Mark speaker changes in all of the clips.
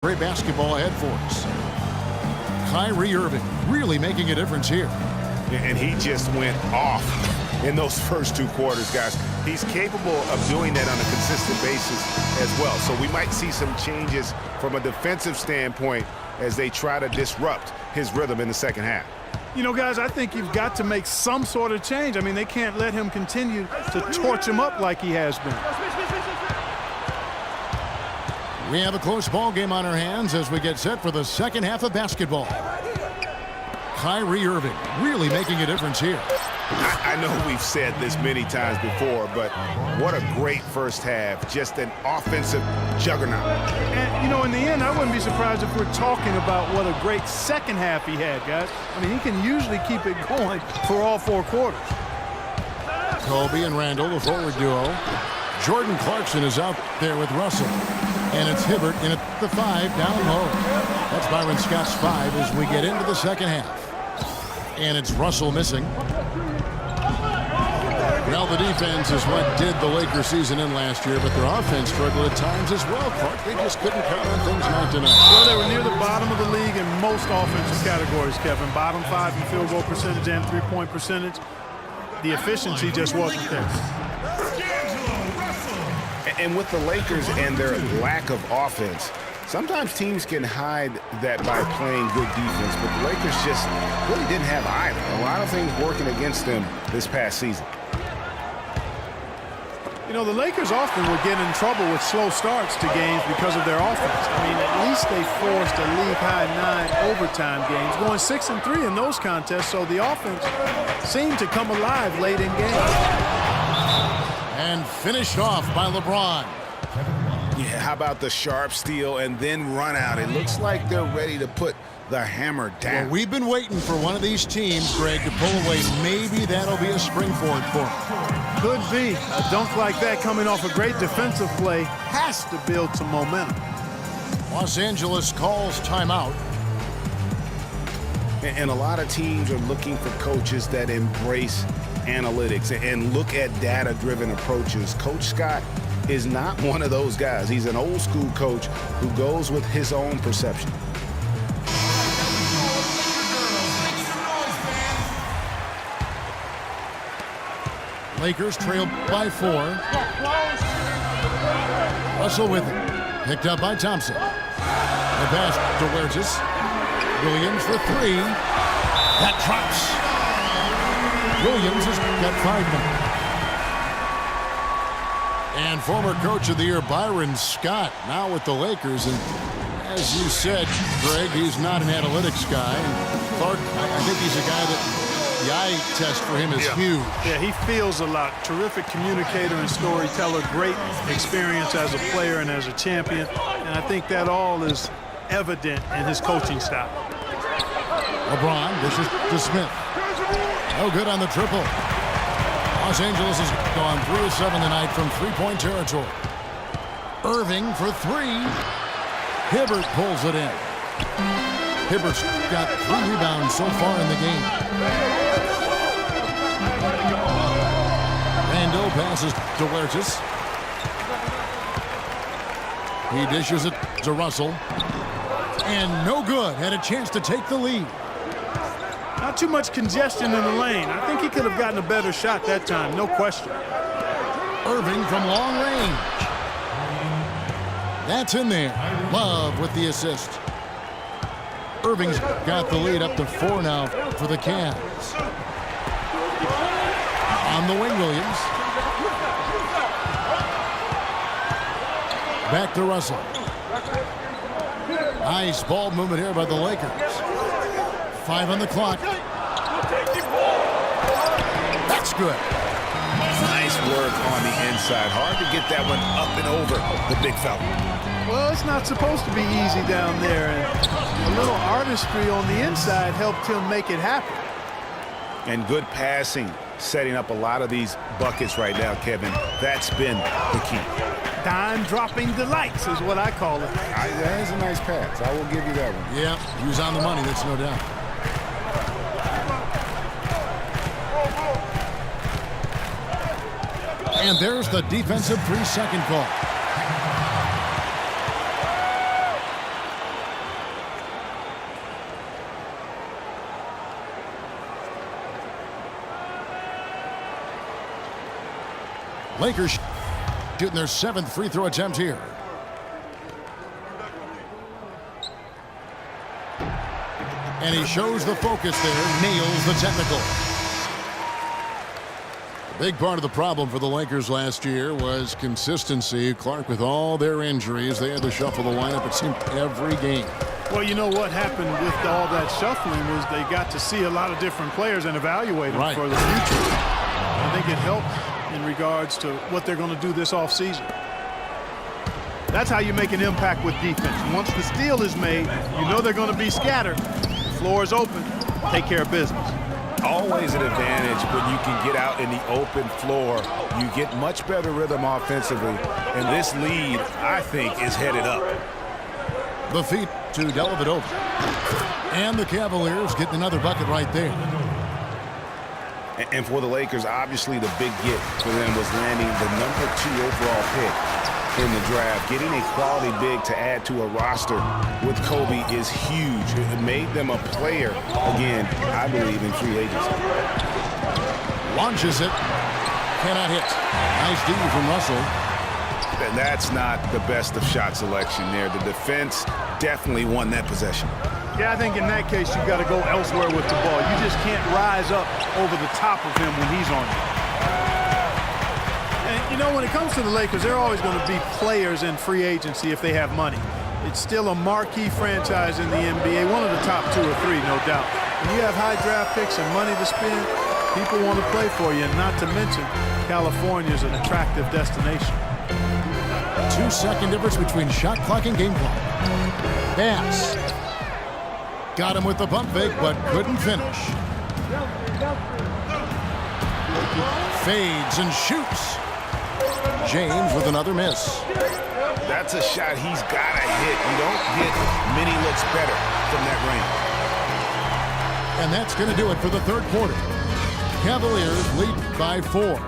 Speaker 1: Great basketball ahead for us. Kyrie Irving really making a difference here.
Speaker 2: And he just went off in those first 2 quarters, guys. He's capable of doing that on a consistent basis as well. So we might see some changes from a defensive standpoint as they try to disrupt his rhythm in the second half.
Speaker 3: You know, guys, I think you've got to make some sort of change. I mean, they can't let him continue to torch him up like he has been.
Speaker 1: We have a close ball game on our hands as we get set for the second half of basketball. Kyrie Irving really making a difference here.
Speaker 2: I know we've said this many times before, but what a great first half. Just an offensive juggernaut.
Speaker 3: And, you know, in the end, I wouldn't be surprised if we're talking about what a great second half he had, guys. I mean, he can usually keep it going for all 4 quarters.
Speaker 1: Kobe and Randall, the forward duo. Jordan Clarkson is out there with Russell. And it's Hibbert in at the 5 down low. That's Byron Scott's 5 as we get into the second half. And it's Russell missing. Well, the defense is what did the Lakers season in last year, but their offense struggled at times as well, Clark. They just couldn't count on things night to night.
Speaker 3: Well, they were near the bottom of the league in most offensive categories, Kevin. Bottom 5 in field goal percentage and 3-point percentage. The efficiency just wasn't there.
Speaker 2: And with the Lakers and their lack of offense, sometimes teams can hide that by playing good defense, but the Lakers just really didn't have either. A lot of things working against them this past season.
Speaker 3: You know, the Lakers often would get in trouble with slow starts to games because of their offense. I mean, at least they forced a league-high 9 overtime games, going 6-3 in those contests, so the offense seemed to come alive late in games.
Speaker 1: And finished off by LeBron.
Speaker 2: Yeah, how about the sharp steal and then run out? It looks like they're ready to put the hammer down.
Speaker 1: Well, we've been waiting for one of these teams, Greg, to pull away. Maybe that'll be a springboard for them.
Speaker 3: Could be. A dunk like that coming off a great defensive play has to build some momentum.
Speaker 1: Los Angeles calls timeout.
Speaker 2: And a lot of teams are looking for coaches that embrace analytics and look at data-driven approaches. Coach Scott is not one of those guys. He's an old-school coach who goes with his own perception.
Speaker 1: Lakers trail by 4. Russell with it. Picked up by Thompson. The pass to Werges. Williams for 3. That drops. Williams has got 5 now. And former coach of the year Byron Scott now with the Lakers. And as you said, Greg, he's not an analytics guy. And Clark, I think he's a guy that the eye test for him is huge.
Speaker 3: Yeah, he feels a lot. Terrific communicator and storyteller. Great experience as a player and as a champion. And I think that all is evident in his coaching style.
Speaker 1: LeBron dishes to Smith. No good on the triple. Los Angeles has gone 3 of 7 tonight from 3-point territory. Irving for 3. Hibbert pulls it in. Hibbert's got 3 rebounds so far in the game. Randall passes to Werges. He dishes it to Russell. And no good. Had a chance to take the lead.
Speaker 3: Not too much congestion in the lane. I think he could have gotten a better shot that time, no question.
Speaker 1: Irving from long range. That's in there. Love with the assist. Irving's got the lead up to 4 now for the Cavs. On the wing, Williams. Back to Russell. Nice ball movement here by the Lakers. 5 on the clock. That's good.
Speaker 2: Nice work on the inside. Hard to get that one up and over the big fella.
Speaker 3: Well, it's not supposed to be easy down there, and a little artistry on the inside helped him make it happen.
Speaker 2: And good passing, setting up a lot of these buckets right now, Kevin. That's been the key.
Speaker 3: Dime-dropping delights is what I call it.
Speaker 2: That is a nice pass. I will give you that one.
Speaker 1: Yeah, he was on the money, that's no doubt. And there's the defensive 3-second call. Lakers shooting their 7th free throw attempt here. And he shows the focus there, nails the technical. A big part of the problem for the Lakers last year was consistency. Clark, with all their injuries, they had to shuffle the lineup, it seemed, every game.
Speaker 3: Well, you know what happened with all that shuffling was they got to see a lot of different players and evaluate them for the future. I think it helped in regards to what they're going to do this offseason. That's how you make an impact with defense. Once the steal is made, you know they're going to be scattered. The floor is open. Take care of business.
Speaker 2: Always an advantage when you can get out in the open floor. You get much better rhythm offensively. And this lead, I think, is headed up.
Speaker 1: The feed to Dellavedova. And the Cavaliers getting another bucket right there.
Speaker 2: And for the Lakers, obviously the big get for them was landing the #2 overall pick in the draft. Getting a quality big to add to a roster with Kobe is huge. It made them a player, again, I believe, in free agency.
Speaker 1: Launches it. Cannot hit. Nice D from Russell.
Speaker 2: And that's not the best of shot selection there. The defense definitely won that possession.
Speaker 3: Yeah, I think in that case you got to go elsewhere with the ball. You just can't rise up over the top of him when he's on you. And, you know, when it comes to the Lakers, they're always going to be players in free agency if they have money. It's still a marquee franchise in the NBA, one of the top 2 or 3, no doubt. When you have high draft picks and money to spend, people want to play for you, and not to mention California is an attractive destination.
Speaker 1: 2-second difference between shot clock and game clock. Bass. Got him with the pump fake, but couldn't finish. Fades and shoots. James with another miss.
Speaker 2: That's a shot he's got to hit. You don't get many looks better from that range.
Speaker 1: And that's going to do it for the third quarter. Cavaliers lead by 4.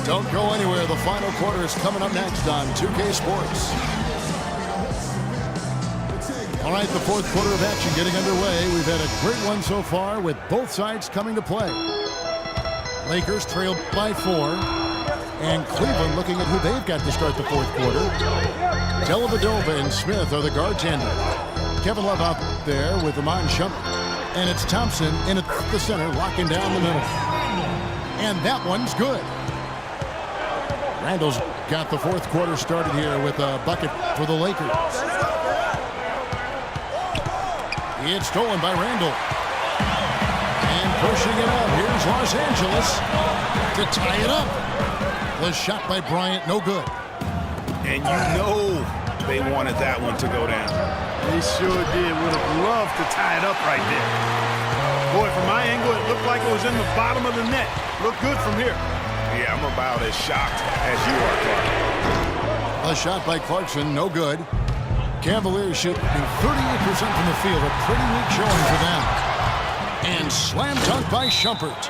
Speaker 1: Don't go anywhere. The final quarter is coming up next on 2K Sports. All right, the fourth quarter of action getting underway. We've had a great one so far with both sides coming to play. Lakers trailed by 4. And Cleveland looking at who they've got to start the fourth quarter. Dellavedova and Smith are the guard tandem. Kevin Love out there with Iman Shumpert. And it's Thompson in at the center, locking down the middle. And that one's good. Randall's got the fourth quarter started here with a bucket for the Lakers. It's stolen by Randall. And pushing it up. Here's Los Angeles to tie it up. The shot by Bryant, no good.
Speaker 2: And you know they wanted that one to go down.
Speaker 3: They sure did. Would have loved to tie it up right there. Boy, from my angle, it looked like it was in the bottom of the net. Looked good from here.
Speaker 2: Yeah, I'm about as shocked as you are, Clark.
Speaker 1: A shot by Clarkson, no good. Cavaliers shooting 38% from the field. A pretty weak showing for them. And slam dunk by Shumpert.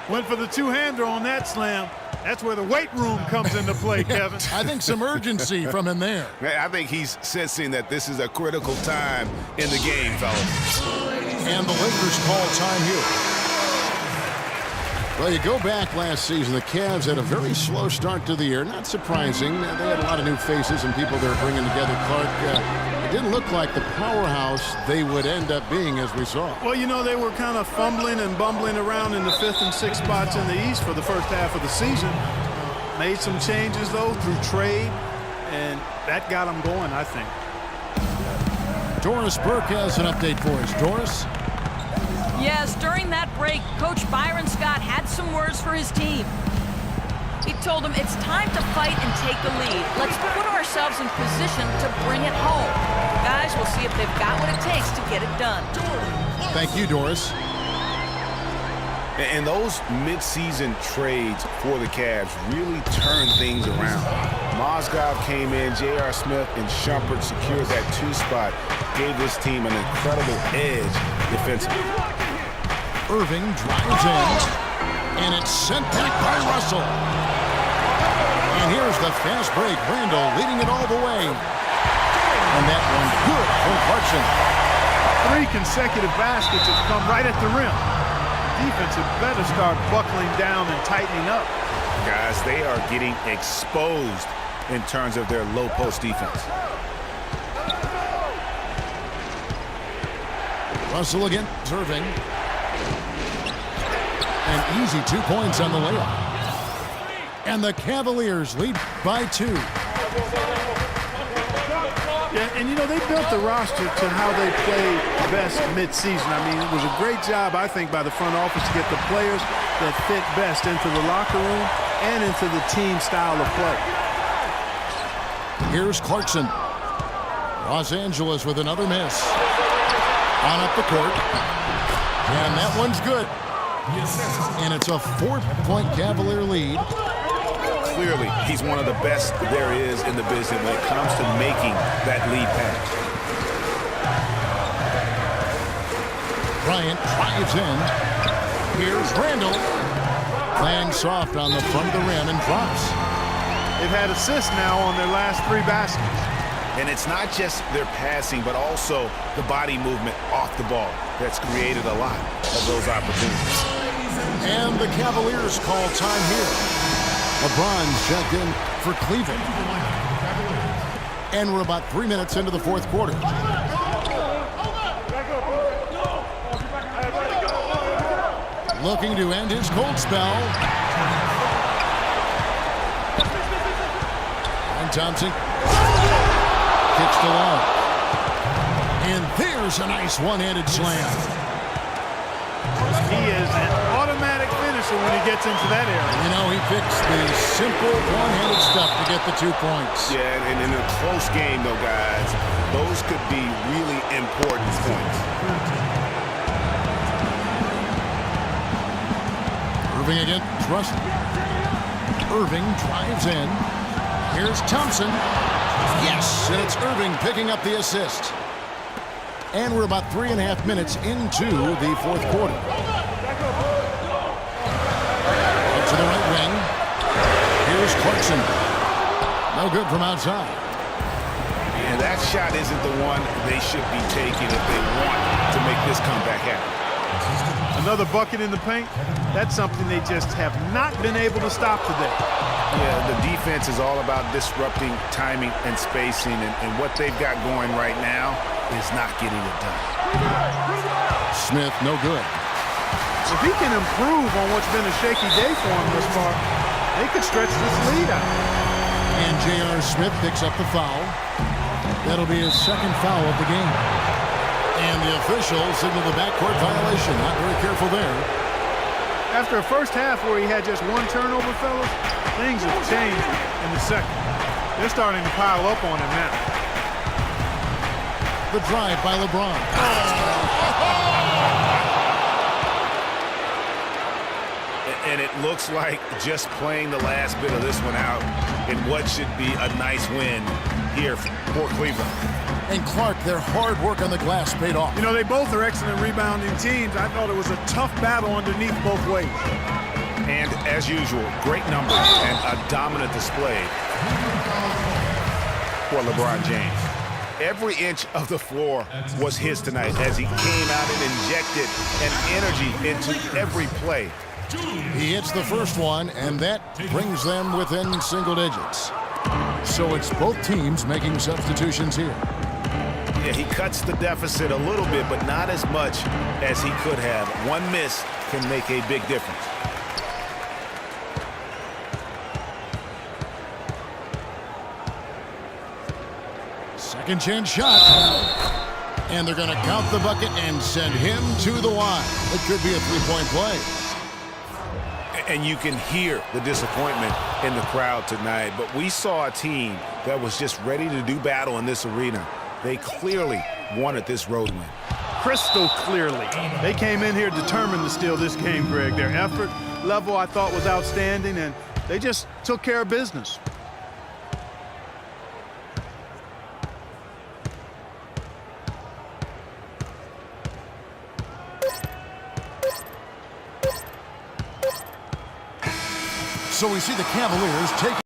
Speaker 3: Went for the two-hander on that slam. That's where the weight room comes into play, Kevin.
Speaker 1: I think some urgency from him there.
Speaker 2: I think he's sensing that this is a critical time in the game, fellas.
Speaker 1: And the Lakers call time here. Well, you go back last season, the Cavs had a very slow start to the year. Not surprising. They had a lot of new faces and people they're bringing together. Clark, it didn't look like the powerhouse they would end up being, as we saw.
Speaker 3: Well, you know, they were kind of fumbling and bumbling around in the 5th and 6th spots in the East for the first half of the season. Made some changes, though, through trade, and that got them going, I think.
Speaker 1: Doris Burke has an update for us. Doris?
Speaker 4: Yes, during that break, Coach Byron Scott had some words for his team. He told them it's time to fight and take the lead. Let's put ourselves in position to bring it home. Guys, we'll see if they've got what it takes to get it done.
Speaker 1: Thank you, Doris.
Speaker 2: And those mid-season trades for the Cavs really turned things around. Mozgov came in, J.R. Smith and Shumpert secured that 2 spot, gave this team an incredible edge defensively.
Speaker 1: Irving drives in, and it's sent back by Russell. And here's the fast break. Randall leading it all the way. And that one good for Clarkson.
Speaker 3: 3 consecutive baskets have come right at the rim. Defense had better start buckling down and tightening up.
Speaker 2: guys. They are getting exposed in terms of their low post defense.
Speaker 1: Russell again, serving. An easy 2 points on the layup. And the Cavaliers lead by 2.
Speaker 3: Yeah, and you know, they built the roster to how they play best mid-season. I mean, it was a great job, I think, by the front office to get the players that fit best into the locker room and into the team style of play.
Speaker 1: Here's Clarkson. Los Angeles with another miss. On up the court. And that one's good. And it's a 4-point Cavalier lead.
Speaker 2: Clearly, he's one of the best there is in the business when it comes to making that lead pass.
Speaker 1: Bryant drives in. Here's Randall. Playing soft on the front of the rim and drops.
Speaker 3: They've had assists now on their last 3 baskets.
Speaker 2: And it's not just their passing, but also the body movement off the ball that's created a lot of those opportunities.
Speaker 1: And the Cavaliers call time here. LeBron's checked in for Cleveland. And we're about 3 minutes into the 4th quarter. Looking to end his cold spell. And Thompson kicks the long. And there's a nice one-handed slam.
Speaker 3: He is an automatic finisher when he gets into that area.
Speaker 1: You know, he picks the simple one-handed stuff to get the 2 points.
Speaker 2: Yeah, and in a close game, though, guys, those could be really important points.
Speaker 1: Irving against Russell. Irving drives in. Here's Thompson. Yes, and it's Irving picking up the assist. And we're about 3.5 minutes into the 4th quarter. Out to the right wing. Here's Clarkson. No good from outside.
Speaker 2: And that shot isn't the one they should be taking if they want to make this comeback happen.
Speaker 3: Another bucket in the paint. That's something they just have not been able to stop today.
Speaker 2: Yeah, the defense is all about disrupting timing and spacing, and what they've got going right now is not getting it done.
Speaker 1: Smith, no good.
Speaker 3: If he can improve on what's been a shaky day for him thus far, they could stretch this lead out.
Speaker 1: And J.R. Smith picks up the foul. That'll be his 2nd foul of the game. And the officials signal the backcourt violation. Not very careful there.
Speaker 3: After a first half where he had just 1 turnover, fellas, things have changed in the second. They're starting to pile up on him now.
Speaker 1: The drive by LeBron.
Speaker 2: And it looks like just playing the last bit of this one out in what should be a nice win here for Cleveland.
Speaker 1: And Clark, their hard work on the glass paid off.
Speaker 3: You know, they both are excellent rebounding teams. I thought it was a tough battle underneath both ways.
Speaker 2: And as usual, great numbers and a dominant display for LeBron James. Every inch of the floor was his tonight as he came out and injected an energy into every play.
Speaker 1: He hits the first one, and that brings them within single digits. So it's both teams making substitutions here.
Speaker 2: Yeah, he cuts the deficit a little bit, but not as much as he could have. One miss can make a big difference.
Speaker 1: Second chance shot. And they're going to count the bucket and send him to the line. It could be a 3-point play.
Speaker 2: And you can hear the disappointment in the crowd tonight. But we saw a team that was just ready to do battle in this arena. They clearly wanted this road win.
Speaker 3: Crystal clearly. They came in here determined to steal this game, Greg. Their effort level, I thought, was outstanding, and they just took care of business.
Speaker 1: So we see the Cavaliers take